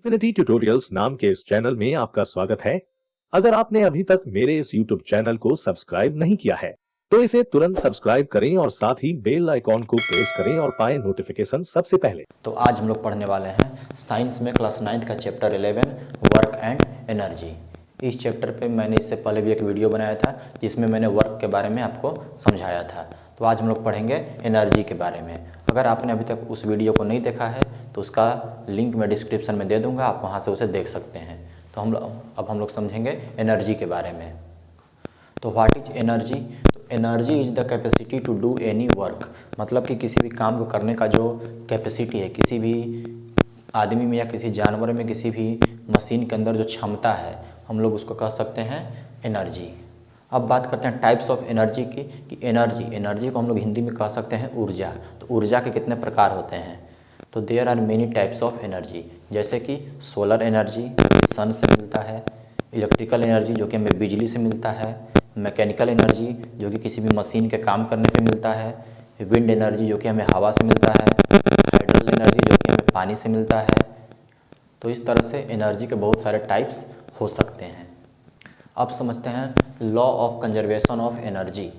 Infinity tutorials नाम के इस चैनल में आपका स्वागत है। अगर आपने अभी तक मेरे इस YouTube चैनल को सब्सक्राइब नहीं किया है तो इसे तुरंत सब्सक्राइब करें और साथ ही बेल आइकॉन को प्रेस करें और पाएं नोटिफिकेशन सबसे पहले। तो आज हम लोग पढ़ने वाले हैं साइंस में क्लास 9 का चैप्टर 11 वर्क एंड एनर्जी। इस चैप्टर पे मैंने इससे पहले भी एक वीडियो बनाया था जिसमें मैंने वर्क के बारे में आपको समझाया था। तो आज हम लोग पढ़ेंगे एनर्जी के बारे में। अगर आपने अभी तक उस वीडियो को नहीं देखा है तो उसका लिंक मैं डिस्क्रिप्शन में दे दूँगा, आप वहाँ से उसे देख सकते हैं। तो अब हम लोग समझेंगे एनर्जी के बारे में। तो व्हाट इज एनर्जी? तो energy is the capacity to do any work, मतलब कि किसी भी काम को करने का जो कैपेसिटी है, किसी भी आदमी में या किसी जानवर में, किसी भी मशीन के अंदर जो क्षमता है, हम लोग उसको कह सकते हैं एनर्जी। अब बात करते हैं टाइप्स ऑफ एनर्जी की कि एनर्जी को हम लोग हिंदी में कह सकते हैं ऊर्जा। तो ऊर्जा के कितने प्रकार होते हैं? तो there are many types of energy, जैसे कि सोलर एनर्जी जो कि सन से मिलता है, इलेक्ट्रिकल एनर्जी जो कि हमें बिजली से मिलता है, मैकेनिकल एनर्जी जो कि किसी भी मशीन के काम करने पे मिलता है, विंड एनर्जी जो कि हमें हवा से मिलता है, हाइड्रल एनर्जी जो कि हमें पानी से मिलता है। तो इस तरह से एनर्जी के बहुत सारे टाइप्स हो सकते हैं। अब समझते हैं law of conservation of energy,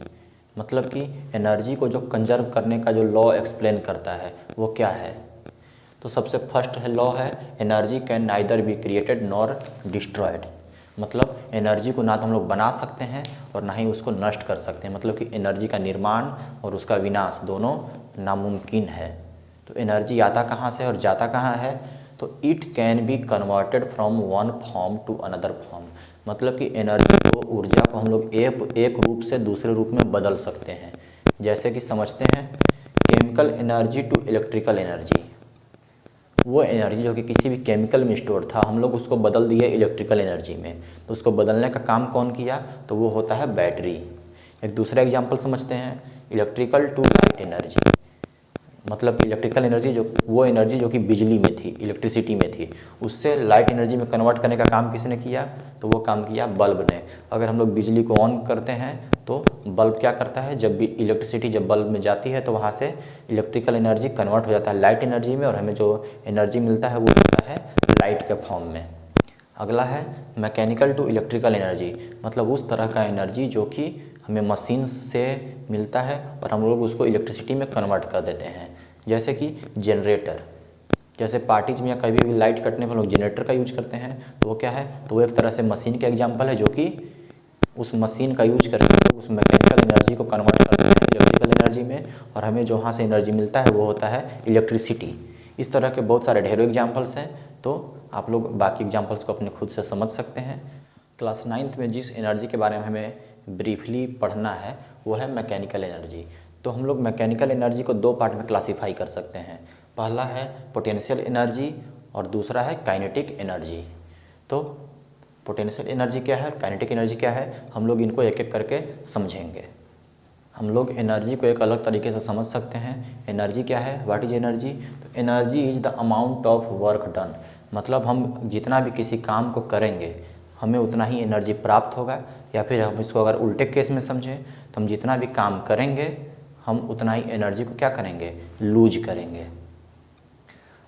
मतलब कि एनर्जी को जो कंजर्व करने का जो लॉ एक्सप्लेन करता है वो क्या है। तो सबसे फर्स्ट है लॉ है energy can neither be created nor destroyed, मतलब एनर्जी को ना तो हम लोग बना सकते हैं और ना ही उसको नष्ट कर सकते हैं, मतलब कि एनर्जी का निर्माण और उसका विनाश दोनों नामुमकिन है। तो एनर्जी आता कहाँ से और जाता कहाँ है? तो it can be converted from one form to another form, मतलब कि एनर्जी को, ऊर्जा को हम लोग एक रूप से दूसरे रूप में बदल सकते हैं। जैसे कि समझते हैं chemical energy to electrical energy, वो एनर्जी जो कि किसी भी केमिकल में स्टोर था हम लोग उसको बदल दिए इलेक्ट्रिकल एनर्जी में। तो उसको बदलने का काम कौन किया? तो वो होता है बैटरी। एक दूसरा एग्जांपल समझते हैं इलेक्ट्रिकल टू लाइट एनर्जी, मतलब इलेक्ट्रिकल एनर्जी जो वो एनर्जी जो कि बिजली में थी, इलेक्ट्रिसिटी में थी, उससे लाइट एनर्जी में कन्वर्ट करने का काम किसने किया? तो वो काम किया बल्ब ने। अगर हम लोग बिजली को ऑन करते हैं तो बल्ब क्या करता है, जब भी इलेक्ट्रिसिटी जब बल्ब में जाती है तो वहाँ से इलेक्ट्रिकल एनर्जी कन्वर्ट हो जाता है लाइट एनर्जी में और हमें जो एनर्जी मिलता है वो मिलता है लाइट के फॉर्म में। अगला है मैकेनिकल टू इलेक्ट्रिकल एनर्जी, मतलब उस तरह का एनर्जी जो कि हमें मशीन से मिलता है और हम लोग उसको इलेक्ट्रिसिटी में कन्वर्ट कर देते हैं। जैसे कि जनरेटर, जैसे पार्टीज में या कभी भी लाइट कटने पर हम लोग जनरेटर का यूज करते हैं, तो वो क्या है? तो वो एक तरह से मशीन का एग्जाम्पल है जो कि उस मशीन का यूज करके उस मैकेनिकल एनर्जी को कन्वर्ट करते हैं इलेक्ट्रिकल एनर्जी में और हमें जो वहाँ से एनर्जी मिलता है वो होता है इलेक्ट्रिसिटी। इस तरह के बहुत सारे ढेरों एग्जाम्पल्स हैं, तो आप लोग बाकी एग्जाम्पल्स को अपने खुद से समझ सकते हैं। क्लास 9th में जिस एनर्जी के बारे में हमें ब्रीफली पढ़ना है वो है मैकेनिकल एनर्जी। तो हम लोग मैकेनिकल एनर्जी को दो पार्ट में क्लासीफाई कर सकते हैं, पहला है पोटेंशियल एनर्जी और दूसरा है काइनेटिक एनर्जी। तो पोटेंशियल एनर्जी क्या है, काइनेटिक एनर्जी क्या है, हम लोग इनको एक एक करके समझेंगे। हम लोग एनर्जी को एक अलग तरीके से समझ सकते हैं। एनर्जी क्या है, व्हाट इज एनर्जी? तो energy is the amount of work done, मतलब हम जितना भी किसी काम को करेंगे हमें उतना ही एनर्जी प्राप्त होगा, या फिर हम इसको अगर उल्टे केस में समझें तो हम जितना भी काम करेंगे हम उतना ही एनर्जी को क्या करेंगे, लूज करेंगे।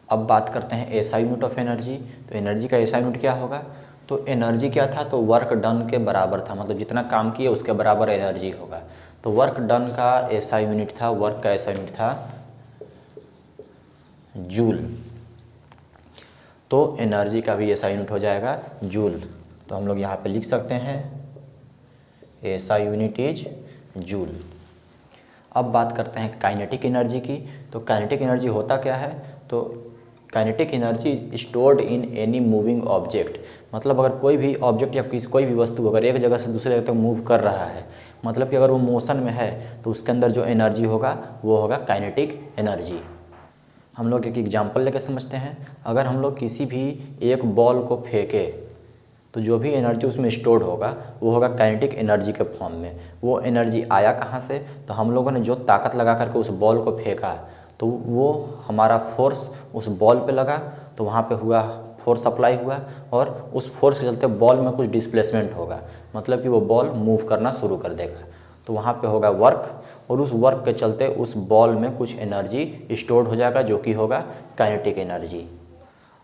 अब बात करते हैं एसआई यूनिट ऑफ एनर्जी। तो एनर्जी का एसआई यूनिट क्या होगा? तो एनर्जी क्या था? तो वर्क डन के बराबर था, मतलब जितना काम किए उसके बराबर एनर्जी होगा। तो वर्क डन का एसआई यूनिट था, वर्क का एसआई यूनिट था जूल। तो एनर्जी का भी एसआई यूनिट हो जाएगा जूल। तो हम लोग यहाँ पे लिख सकते हैं एसआई यूनिट इज जूल। अब बात करते हैं काइनेटिक एनर्जी की। तो काइनेटिक एनर्जी होता क्या है? तो kinetic energy is stored in any moving object, मतलब अगर कोई भी ऑब्जेक्ट या कोई भी वस्तु अगर एक जगह से दूसरे जगह तक मूव कर रहा है, मतलब कि अगर वो मोशन में है तो उसके अंदर जो एनर्जी होगा वो होगा काइनेटिक एनर्जी। हम लोग एक एग्जांपल लेकर समझते हैं। अगर हम लोग किसी भी एक बॉल को फेंके तो जो भी एनर्जी उसमें स्टोर्ड होगा वो होगा काइनेटिक एनर्जी के फॉर्म में। वो एनर्जी आया कहाँ से? तो हम लोगों ने जो ताकत लगा करके उस बॉल को फेंका तो वो हमारा फोर्स उस बॉल पे लगा, तो वहाँ पे हुआ फोर्स अप्लाई हुआ और उस फोर्स के चलते बॉल में कुछ डिस्प्लेसमेंट होगा, मतलब कि वो बॉल मूव करना शुरू कर देगा। तो वहाँ पे होगा वर्क और उस वर्क के चलते उस बॉल में कुछ एनर्जी स्टोर्ड हो जाएगा जो कि होगा काइनेटिक एनर्जी।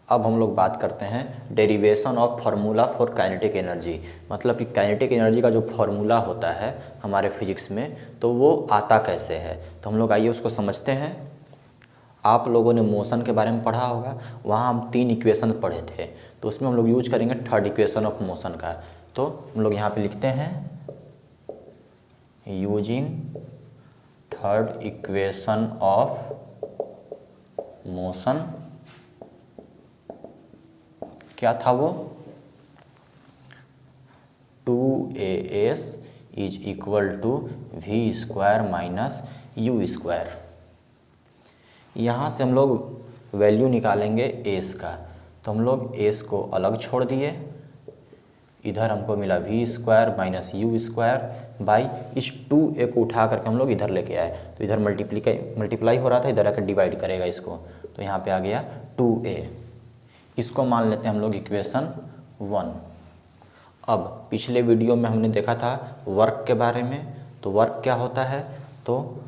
अब हम लोग बात करते हैं derivation of formula for kinetic energy, मतलब कि काइनेटिक एनर्जी का जो फार्मूला होता है हमारे फिजिक्स में, तो वो आता कैसे है। तो हम लोग आइए उसको समझते हैं। आप लोगों ने मोशन के बारे में पढ़ा होगा, वहाँ हम 3 इक्वेशन पढ़े थे, तो उसमें हम लोग यूज करेंगे थर्ड इक्वेशन ऑफ मोशन का। तो हम लोग यहाँ पे लिखते हैं using third equation of motion. क्या था वो, 2as is equal to v square minus u square. यहाँ से हम लोग वैल्यू निकालेंगे एस का, तो हम लोग एस को अलग छोड़ दिए, इधर हमको मिला v square minus u square by इस 2a को उठा करके हम लोग इधर लेके आए, तो इधर मल्टीप्लाई हो रहा था, इधर आकर डिवाइड करेगा इसको, तो यहाँ पे आ गया 2a। इसको मान लेते हैं हम लोग इक्वेशन 1। अब पिछले वीडियो में हमने देखा था वर्क के बारे में, तो वर्क क्या होता है, तो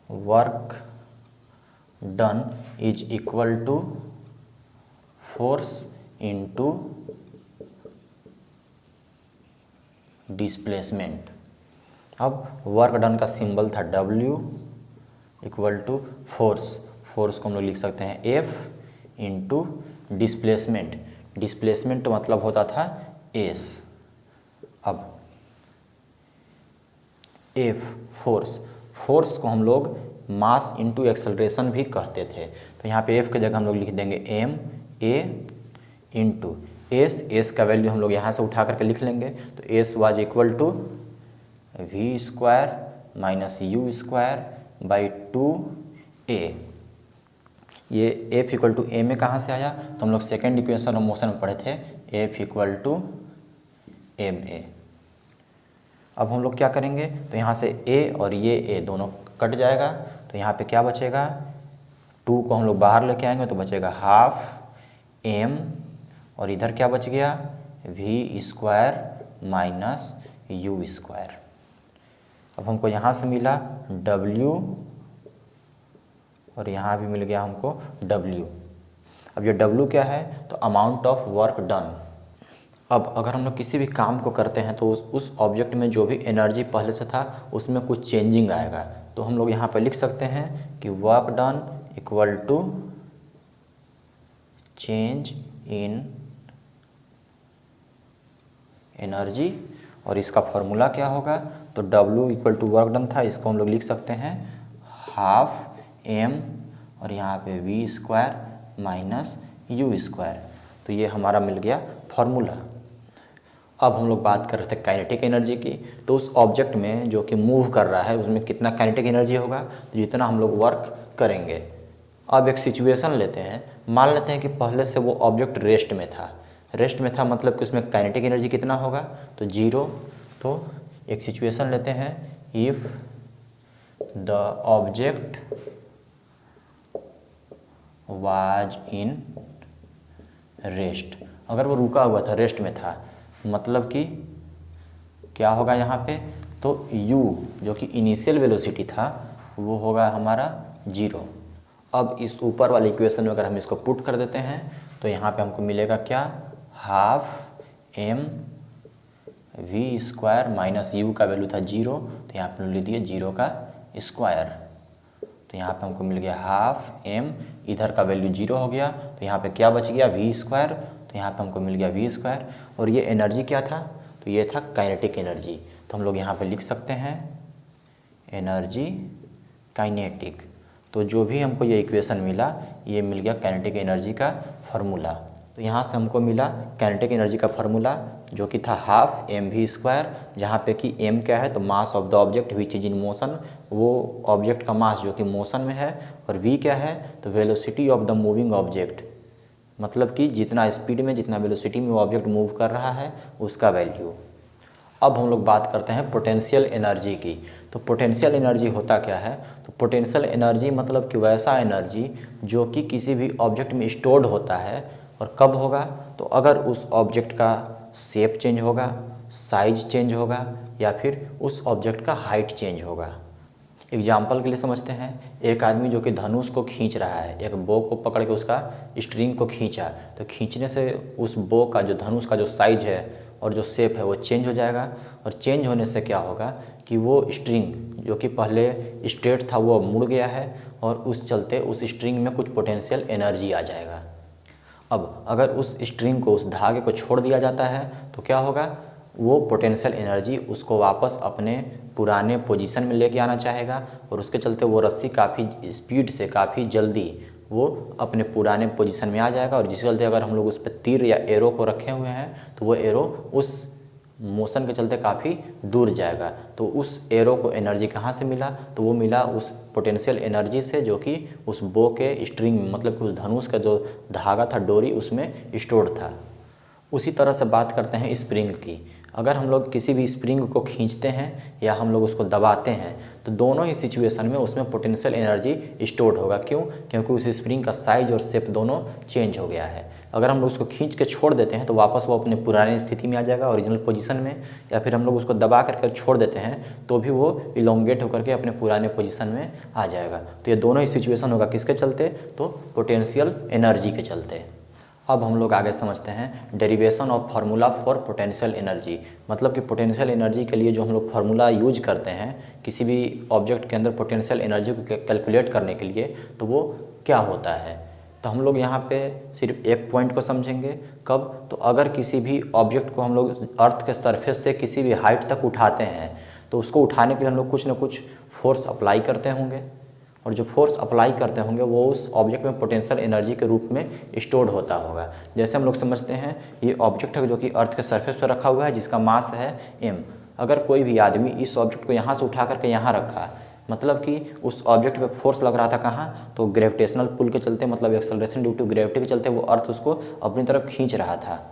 work done is equal to force into displacement. अब वर्क डन का सिंबल था W equal to force, force को हम लोग लिख सकते हैं F इंटू डिस्प्लेसमेंट, डिस्प्लेसमेंट मतलब होता था S। अब F फोर्स, फोर्स को हम लोग मास इंटू एक्सेलरेशन भी कहते थे, तो यहाँ पे F की जगह हम लोग लिख देंगे M A इंटू S का वैल्यू हम लोग यहाँ से उठा करके लिख लेंगे, तो S was equal to v square minus u square by 2a। ये F इक्वल टू ए में कहाँ से आया, तो हम लोग सेकेंड इक्वेशन ऑफ मोशन में पढ़े थे F इक्वल टू ma। अब हम लोग क्या करेंगे, तो यहाँ से a और ये a दोनों कट जाएगा, तो यहाँ पे क्या बचेगा, 2 को हम लोग बाहर लेके आएंगे तो बचेगा हाफ m, और इधर क्या बच गया v square minus u square. अब हमको यहाँ से मिला W और यहाँ भी मिल गया हमको W। अब ये W क्या है, तो अमाउंट ऑफ वर्क डन। अब अगर हम लोग किसी भी काम को करते हैं तो उस ऑब्जेक्ट में जो भी एनर्जी पहले से था उसमें कुछ चेंजिंग आएगा, तो हम लोग यहाँ पे लिख सकते हैं कि work done equal to change in energy, और इसका फॉर्मूला क्या होगा, तो W equal to work done था, इसको हम लोग लिख सकते हैं हाफ m और यहाँ पे v square minus u square, तो ये हमारा मिल गया फॉर्मूला। अब हम लोग बात कर रहे थे काइनेटिक एनर्जी की, तो उस ऑब्जेक्ट में जो कि मूव कर रहा है उसमें कितना काइनेटिक एनर्जी होगा, तो जितना हम लोग वर्क करेंगे। अब एक सिचुएशन लेते हैं, मान लेते हैं कि पहले से वो ऑब्जेक्ट रेस्ट में था, रेस्ट में था मतलब कि उसमें काइनेटिक एनर्जी कितना होगा, तो 0। तो एक सिचुएशन लेते हैं, if the object was in rest, अगर वो रुका हुआ था रेस्ट में था, मतलब कि क्या होगा यहाँ पे, तो u जो कि इनिशियल वेलोसिटी था वो होगा हमारा 0। अब इस ऊपर वाले इक्वेशन में अगर हम इसको पुट कर देते हैं तो यहाँ पे हमको मिलेगा क्या, half m v square minus u का वैल्यू था 0, तो यहाँ पे लिख दिए 0 का स्क्वायर, तो यहाँ पे हमको मिल गया हाफ m, इधर का वैल्यू 0 हो गया, तो यहाँ पे क्या बच गया वी स्क्वायर, तो यहाँ पे हमको मिल गया वी स्क्वायर, और ये एनर्जी क्या था, तो ये था काइनेटिक एनर्जी, तो हम लोग यहाँ पे लिख सकते हैं एनर्जी काइनेटिक। तो जो भी हमको ये इक्वेशन मिला ये मिल गया काइनेटिक एनर्जी का फार्मूला। तो यहाँ से हमको मिला काइनेटिक एनर्जी का फार्मूला जो कि था हाफ एम वी स्क्वायर, जहाँ पे कि m क्या है, तो mass of the object which is in motion, वो ऑब्जेक्ट का मास जो कि मोशन में है, और v क्या है, तो velocity of the moving object, मतलब कि जितना स्पीड में जितना वेलोसिटी में वो ऑब्जेक्ट मूव कर रहा है उसका वैल्यू। अब हम लोग बात करते हैं पोटेंशियल एनर्जी की। तो पोटेंशियल एनर्जी होता क्या है, तो पोटेंशियल एनर्जी मतलब कि वैसा एनर्जी जो कि किसी भी ऑब्जेक्ट में स्टोर्ड होता है, और कब होगा, तो अगर उस ऑब्जेक्ट का शेप चेंज होगा, साइज चेंज होगा, या फिर उस ऑब्जेक्ट का हाइट चेंज होगा। एग्जाम्पल के लिए समझते हैं, एक आदमी जो कि धनुष को खींच रहा है, एक बो को पकड़ के उसका स्ट्रिंग को खींचा, तो खींचने से उस बो का जो धनुष का जो साइज है और जो शेप है वो चेंज हो जाएगा। और चेंज होने से क्या होगा कि वो स्ट्रिंग जो कि पहले स्ट्रेट था वो मुड़ गया है, और उस चलते उस स्ट्रिंग में कुछ पोटेंशियल एनर्जी आ जाएगा। अब अगर उस स्ट्रिंग को, उस धागे को छोड़ दिया जाता है तो क्या होगा, वो पोटेंशियल एनर्जी उसको वापस अपने पुराने पोजीशन में लेके आना चाहेगा, और उसके चलते वो रस्सी काफ़ी स्पीड से, काफ़ी जल्दी वो अपने पुराने पोजीशन में आ जाएगा। और जिसके चलते अगर हम लोग उस पर तीर या एरो को रखे हुए हैं तो वो एरो उस मोशन के चलते काफ़ी दूर जाएगा। तो उस एरो को एनर्जी कहाँ से मिला, तो वो मिला उस पोटेंशियल एनर्जी से जो कि उस बो के स्ट्रिंग में, मतलब कि उस धनुष का जो धागा था, डोरी, उसमें स्टोर्ड था। उसी तरह से बात करते हैं स्प्रिंग की। अगर हम लोग किसी भी स्प्रिंग को खींचते हैं या हम लोग उसको दबाते हैं तो दोनों ही सिचुएशन में उसमें पोटेंशियल एनर्जी स्टोर्ड होगा। क्यों? क्योंकि उस स्प्रिंग का साइज और शेप दोनों चेंज हो गया है। अगर हम लोग उसको खींच के छोड़ देते हैं तो वापस वो अपने पुरानी स्थिति में आ जाएगा, ओरिजिनल पोजीशन में, या फिर हम लोग उसको दबा करके छोड़ देते हैं तो भी वो इलोंगेट होकर के अपने पुराने पोजीशन में आ जाएगा। तो ये दोनों ही सिचुएशन होगा किसके चलते, तो पोटेंशियल एनर्जी के चलते। अब हम लोग आगे समझते हैं derivation of formula for potential energy. मतलब कि पोटेंशियल एनर्जी के लिए जो हम लोग फार्मूला यूज करते हैं किसी भी ऑब्जेक्ट के अंदर पोटेंशियल एनर्जी को कैलकुलेट करने के लिए, तो वो क्या होता है। तो हम लोग यहाँ पे सिर्फ एक पॉइंट को समझेंगे। कब? तो अगर किसी भी ऑब्जेक्ट को हम लोग अर्थ के सरफेस से किसी भी हाइट तक उठाते हैं तो उसको उठाने के लिए हम लोग कुछ ना कुछ फोर्स अप्लाई करते होंगे, और जो फोर्स अप्लाई करते होंगे वो उस ऑब्जेक्ट में पोटेंशियल एनर्जी के रूप में स्टोर्ड होता होगा। जैसे हम लोग समझते हैं ये ऑब्जेक्ट है जो कि अर्थ के सरफेस पर रखा हुआ है, जिसका मास है m। अगर कोई भी आदमी इस ऑब्जेक्ट को यहाँ से उठा करके यहाँ रखा, मतलब कि उस ऑब्जेक्ट पे फोर्स लग रहा था कहाँ, तो ग्रेविटेशनल पुल के चलते, मतलब एक्सेलरेशन ड्यू टू ग्रेविटी के चलते वो अर्थ उसको अपनी तरफ खींच रहा था।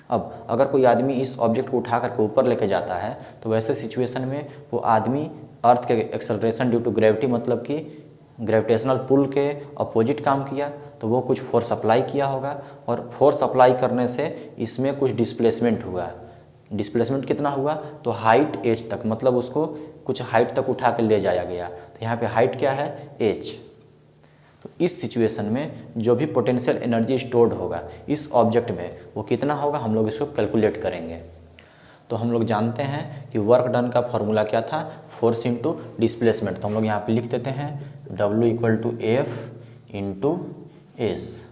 अब अगर कोई आदमी इस ऑब्जेक्ट को उठा करके ऊपर लेके जाता है तो वैसे सिचुएशन में वो आदमी अर्थ के एक्सेलरेशन ड्यू टू ग्रेविटी, मतलब कि ग्रेविटेशनल पुल के अपोजिट काम किया, तो वो कुछ फोर्स अप्लाई किया होगा, और फोर्स अप्लाई करने से इसमें कुछ डिस्प्लेसमेंट हुआ। डिस्प्लेसमेंट कितना हुआ, तो हाइट h तक, मतलब उसको कुछ हाइट तक उठा के ले जाया गया। तो यहाँ पे हाइट क्या है, h। तो इस सिचुएशन में जो भी पोटेंशियल एनर्जी स्टोर्ड होगा इस ऑब्जेक्ट में वो कितना होगा, हम लोग इसको कैलकुलेट करेंगे। तो हम लोग जानते हैं कि वर्क डन का फॉर्मूला क्या था, फोर्स इंटू डिस्प्लेसमेंट। तो हम लोग यहाँ पे लिख देते हैं W equal to F into S.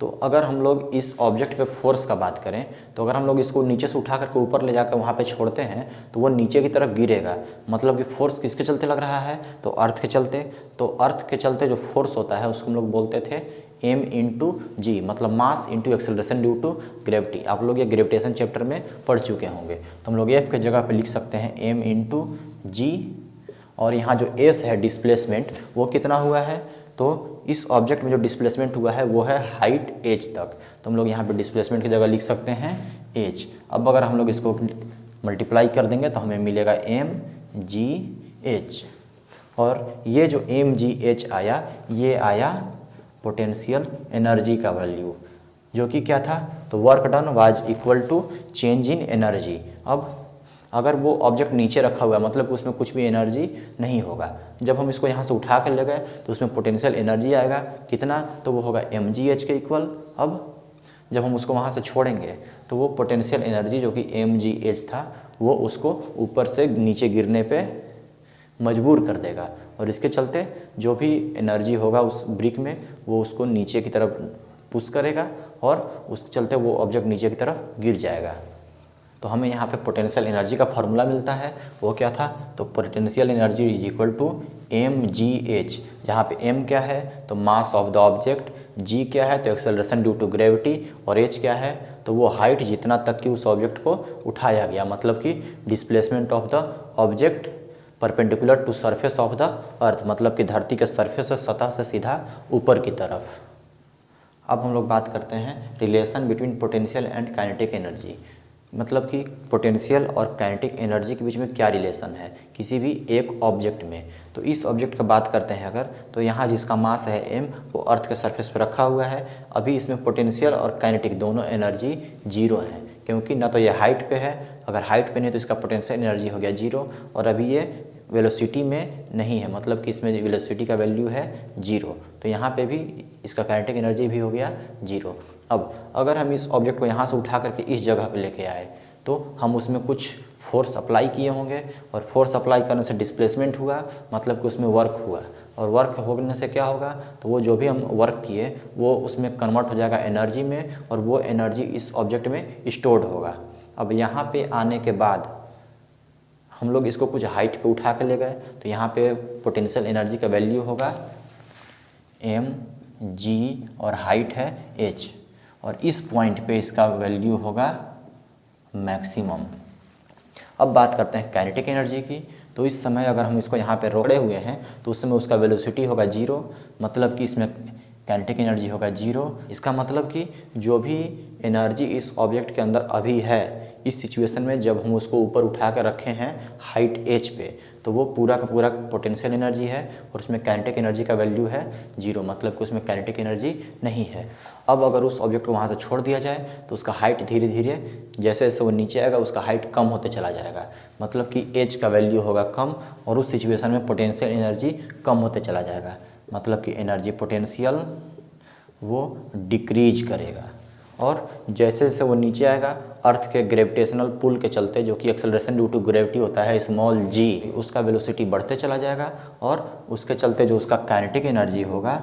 तो अगर हम लोग इस ऑब्जेक्ट पे फोर्स का बात करें तो अगर हम लोग इसको नीचे से उठा करके ऊपर ले जाकर वहाँ पे छोड़ते हैं तो वो नीचे की तरफ गिरेगा। मतलब कि फोर्स किसके चलते लग रहा है, तो अर्थ के चलते। तो अर्थ के चलते जो फोर्स होता है उसको हम लोग बोलते थे m इंटू जी, मतलब mass into acceleration due to gravity. आप लोग ये ग्रेविटेशन चैप्टर में पढ़ चुके होंगे। तो हम लोग f के जगह पे लिख सकते हैं m इंटू जी, और यहाँ जो s है डिस्प्लेसमेंट वो कितना हुआ है, तो इस ऑब्जेक्ट में जो डिस्प्लेसमेंट हुआ है वो है हाइट h तक। तो हम लोग यहाँ पे डिस्प्लेसमेंट की जगह लिख सकते हैं h। अब अगर हम लोग इसको मल्टीप्लाई कर देंगे तो हमें मिलेगा mgh, और ये जो mgh आया ये आया पोटेंशियल एनर्जी का वैल्यू, जो कि क्या था, तो work done was equal to change in energy. अब अगर वो ऑब्जेक्ट नीचे रखा हुआ है मतलब उसमें कुछ भी एनर्जी नहीं होगा, जब हम इसको यहाँ से उठा कर ले गए तो उसमें पोटेंशियल एनर्जी आएगा कितना, तो वो होगा mgh के इक्वल। अब जब हम उसको वहाँ से छोड़ेंगे तो वो पोटेंशियल एनर्जी जो कि mgh था वो उसको ऊपर से नीचे गिरने पे मजबूर कर देगा, और इसके चलते जो भी एनर्जी होगा उस ब्रिक में वो उसको नीचे की तरफ पुश करेगा, और उसके चलते वो ऑब्जेक्ट नीचे की तरफ गिर जाएगा। तो हमें यहाँ पे पोटेंशियल एनर्जी का फॉर्मूला मिलता है, वो क्या था, तो potential energy is equal to mgh, जहाँ पे m क्या है, तो mass of the object, g क्या है, तो एक्सेलरेशन ड्यू टू ग्रेविटी, और h क्या है, तो वो हाइट जितना तक कि उस ऑब्जेक्ट को उठाया गया, मतलब कि displacement of the object perpendicular to surface of the earth, मतलब कि धरती के सरफेस से, सतह से सीधा ऊपर की तरफ। अब हम लोग बात करते हैं relation between potential and kinetic energy, मतलब कि पोटेंशियल और काइनेटिक एनर्जी के बीच में क्या रिलेशन है किसी भी एक ऑब्जेक्ट में। तो इस ऑब्जेक्ट का बात करते हैं अगर, तो यहाँ जिसका मास है m वो अर्थ के सरफेस पर रखा हुआ है। अभी इसमें पोटेंशियल और काइनेटिक दोनों एनर्जी जीरो है, क्योंकि ना तो ये हाइट पे है, अगर हाइट पे नहीं तो इसका पोटेंशियल एनर्जी हो गया जीरो, और अभी ये वेलोसिटी में नहीं है, मतलब कि इसमें वेलोसिटी का वैल्यू है 0, तो यहाँ पे भी इसका काइनेटिक एनर्जी भी हो गया 0। अब अगर हम इस ऑब्जेक्ट को यहाँ से उठा करके इस जगह पे लेके आए तो हम उसमें कुछ फोर्स अप्लाई किए होंगे, और फोर्स अप्लाई करने से डिस्प्लेसमेंट हुआ, मतलब कि उसमें वर्क हुआ, और वर्क होने से क्या होगा, तो वो जो भी हम वर्क किए वो उसमें कन्वर्ट हो जाएगा एनर्जी में, और वो एनर्जी इस ऑब्जेक्ट में स्टोर्ड होगा। अब यहाँ पे आने के बाद हम लोग इसको कुछ हाइट पे उठा के ले गए, तो यहाँ पे पोटेंशियल एनर्जी का वैल्यू होगा mg और हाइट है h, और इस पॉइंट पे इसका वैल्यू होगा मैक्सिमम। अब बात करते हैं काइनेटिक एनर्जी की। तो इस समय अगर हम इसको यहाँ पे रोके हुए हैं तो उस समय उसका वेलोसिटी होगा 0, मतलब कि इसमें काइनेटिक एनर्जी होगा 0। इसका मतलब कि जो भी एनर्जी इस ऑब्जेक्ट के अंदर अभी है, इस सिचुएशन में जब हम उसको ऊपर उठा कर रखे हैं हाइट h पे, तो वो पूरा का पूरा पोटेंशियल एनर्जी है, और उसमें काइनेटिक एनर्जी का वैल्यू है 0, मतलब कि उसमें काइनेटिक एनर्जी नहीं है। अब अगर उस ऑब्जेक्ट को वहाँ से छोड़ दिया जाए तो उसका हाइट धीरे धीरे जैसे जैसे वो नीचे आएगा उसका हाइट कम होते चला जाएगा, मतलब कि h का वैल्यू होगा कम, और उस सिचुएशन में पोटेंशियल एनर्जी कम होते चला जाएगा, मतलब कि एनर्जी पोटेंशियल वो डिक्रीज करेगा। और जैसे जैसे वो नीचे आएगा अर्थ के ग्रेविटेशनल पुल के चलते, जो कि एक्सेलरेशन ड्यू टू ग्रेविटी होता है स्मॉल g, उसका वेलोसिटी बढ़ते चला जाएगा, और उसके चलते जो उसका काइनेटिक एनर्जी होगा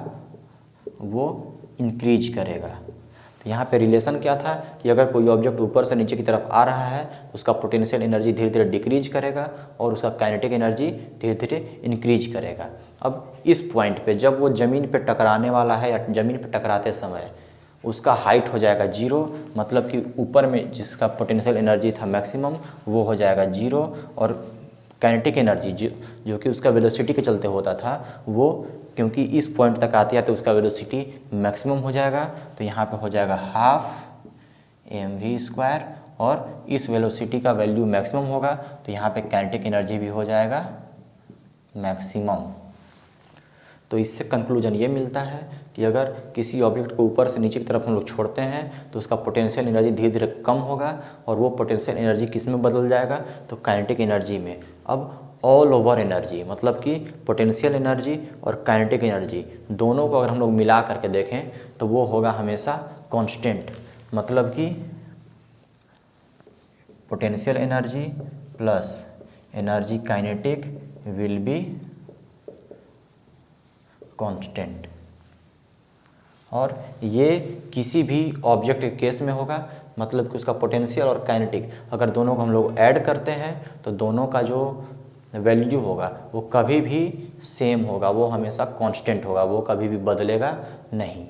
वो इंक्रीज करेगा। तो यहाँ पे रिलेशन क्या था कि अगर कोई ऑब्जेक्ट ऊपर से नीचे की तरफ आ रहा है तो उसका पोटेंशियल एनर्जी धीरे धीरे डिक्रीज करेगा, और उसका काइनेटिक एनर्जी धीरे धीरे इंक्रीज करेगा। अब इस पॉइंट पे जब वो ज़मीन पे टकराने वाला है, या ज़मीन पे टकराते समय उसका हाइट हो जाएगा 0, मतलब कि ऊपर में जिसका पोटेंशियल एनर्जी था मैक्सिमम वो हो जाएगा 0, और काइनेटिक एनर्जी जो कि उसका वेलोसिटी के चलते होता था वो क्योंकि इस पॉइंट तक आती है तो उसका वेलोसिटी मैक्सिमम हो जाएगा, तो यहाँ पे हो जाएगा हाफ mv², और इस वेलोसिटी का वैल्यू मैक्सिमम होगा तो यहाँ पे काइनेटिक एनर्जी भी हो जाएगा मैक्सिमम। तो इससे कंक्लूजन ये मिलता है कि अगर किसी ऑब्जेक्ट को ऊपर से नीचे की तरफ हम लोग छोड़ते हैं तो उसका पोटेंशियल एनर्जी धीरे धीरे कम होगा, और वो पोटेंशियल एनर्जी किस में बदल जाएगा, तो काइनेटिक एनर्जी में। अब ऑल ओवर एनर्जी, मतलब कि पोटेंशियल एनर्जी और काइनेटिक एनर्जी दोनों को अगर हम लोग मिला करके देखें तो वो होगा हमेशा कांस्टेंट, मतलब कि potential energy plus energy kinetic will be constant. और ये किसी भी ऑब्जेक्ट के केस में होगा, मतलब कि उसका पोटेंशियल और काइनेटिक अगर दोनों को हम लोग ऐड करते हैं तो दोनों का जो वैल्यू होगा वो कभी भी सेम होगा, वो हमेशा कांस्टेंट होगा, वो कभी भी बदलेगा नहीं।